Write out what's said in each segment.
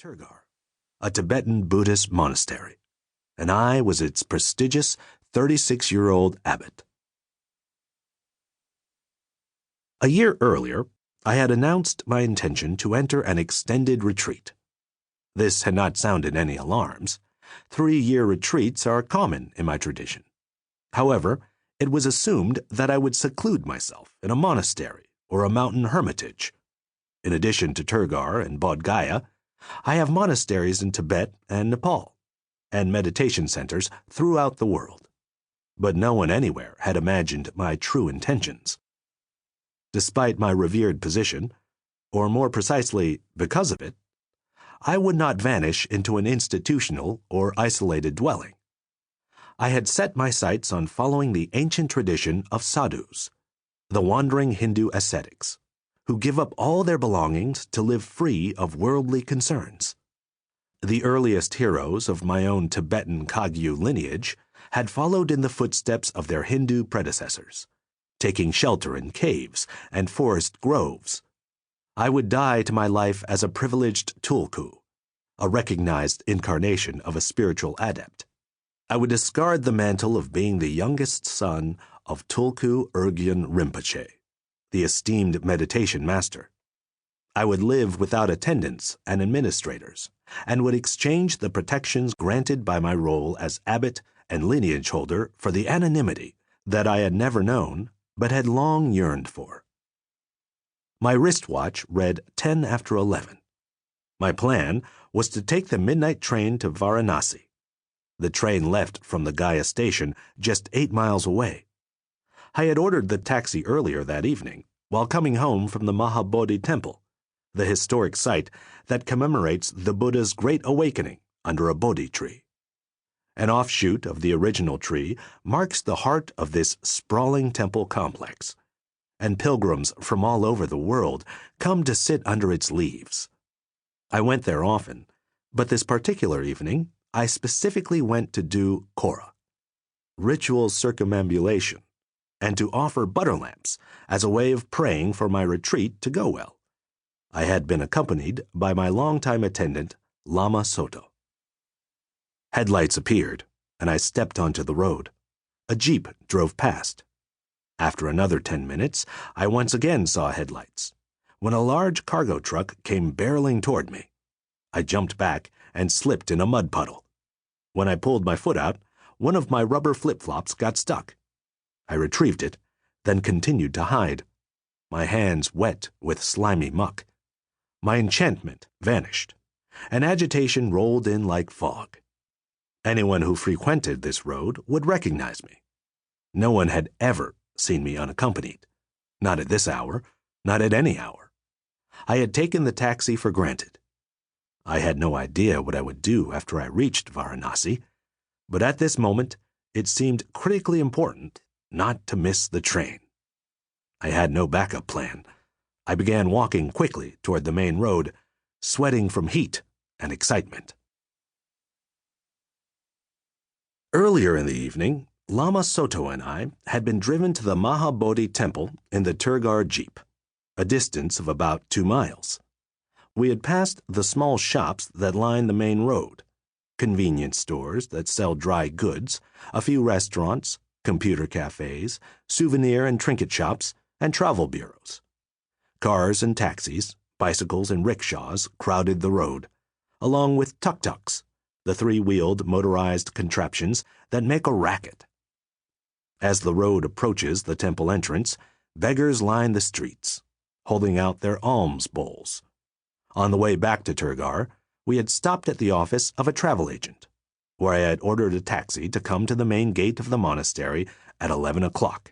Turgar, a Tibetan Buddhist monastery, and I was its prestigious 36-year-old abbot. A year earlier, I had announced my intention to enter an extended retreat. This had not sounded any alarms. 3-year retreats are common in my tradition. However, it was assumed that I would seclude myself in a monastery or a mountain hermitage. In addition to Turgar and Bodh Gaya, I have monasteries in Tibet and Nepal, and meditation centers throughout the world. But no one anywhere had imagined my true intentions. Despite my revered position, or more precisely, because of it, I would not vanish into an institutional or isolated dwelling. I had set my sights on following the ancient tradition of sadhus, the wandering Hindu ascetics, who give up all their belongings to live free of worldly concerns. The earliest heroes of my own Tibetan Kagyu lineage had followed in the footsteps of their Hindu predecessors, taking shelter in caves and forest groves. I would die to my life as a privileged tulku, a recognized incarnation of a spiritual adept. I would discard the mantle of being the youngest son of Tulku Yongey Rinpoche, the esteemed meditation master. I would live without attendants and administrators, and would exchange the protections granted by my role as abbot and lineage holder for the anonymity that I had never known but had long yearned for. My wristwatch read 10 after 11. My plan was to take the midnight train to Varanasi. The train left from the Gaya station just 8 miles away. I had ordered the taxi earlier that evening while coming home from the Mahabodhi temple, the historic site that commemorates the Buddha's great awakening under a Bodhi tree. An offshoot of the original tree marks the heart of this sprawling temple complex, and pilgrims from all over the world come to sit under its leaves. I went there often, but this particular evening I specifically went to do Kora, ritual circumambulation, and to offer butter lamps as a way of praying for my retreat to go well. I had been accompanied by my longtime attendant, Lama Soto. Headlights appeared, and I stepped onto the road. A jeep drove past. After another 10 minutes, I once again saw headlights, when a large cargo truck came barreling toward me. I jumped back and slipped in a mud puddle. When I pulled my foot out, one of my rubber flip-flops got stuck. I retrieved it, then continued to hide, my hands wet with slimy muck. My enchantment vanished, and agitation rolled in like fog. Anyone who frequented this road would recognize me. No one had ever seen me unaccompanied, not at this hour, not at any hour. I had taken the taxi for granted. I had no idea what I would do after I reached Varanasi, but at this moment it seemed critically important not to miss the train. I had no backup plan. I began walking quickly toward the main road, sweating from heat and excitement. Earlier in the evening, Lama Soto and I had been driven to the Mahabodhi temple in the Turgar jeep, a distance of about 2 miles. We had passed the small shops that line the main road, convenience stores that sell dry goods, a few restaurants, computer cafes, souvenir and trinket shops, and travel bureaus. Cars and taxis, bicycles and rickshaws crowded the road, along with tuk-tuks, the 3-wheeled motorized contraptions that make a racket. As the road approaches the temple entrance, beggars line the streets, holding out their alms bowls. On the way back to Turgar, we had stopped at the office of a travel agent, where I had ordered a taxi to come to the main gate of the monastery at 11 o'clock.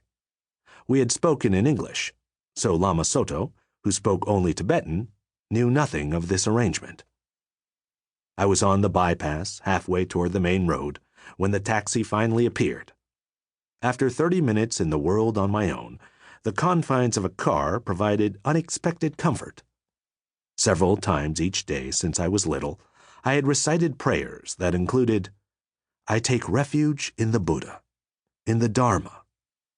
We had spoken in English, so Lama Soto, who spoke only Tibetan, knew nothing of this arrangement. I was on the bypass halfway toward the main road when the taxi finally appeared. After 30 minutes in the world on my own, the confines of a car provided unexpected comfort. Several times each day since I was little, I had recited prayers that included, "I take refuge in the Buddha, in the Dharma,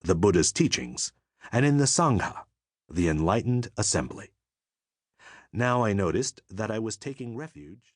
the Buddha's teachings, and in the Sangha, the enlightened assembly." Now I noticed that I was taking refuge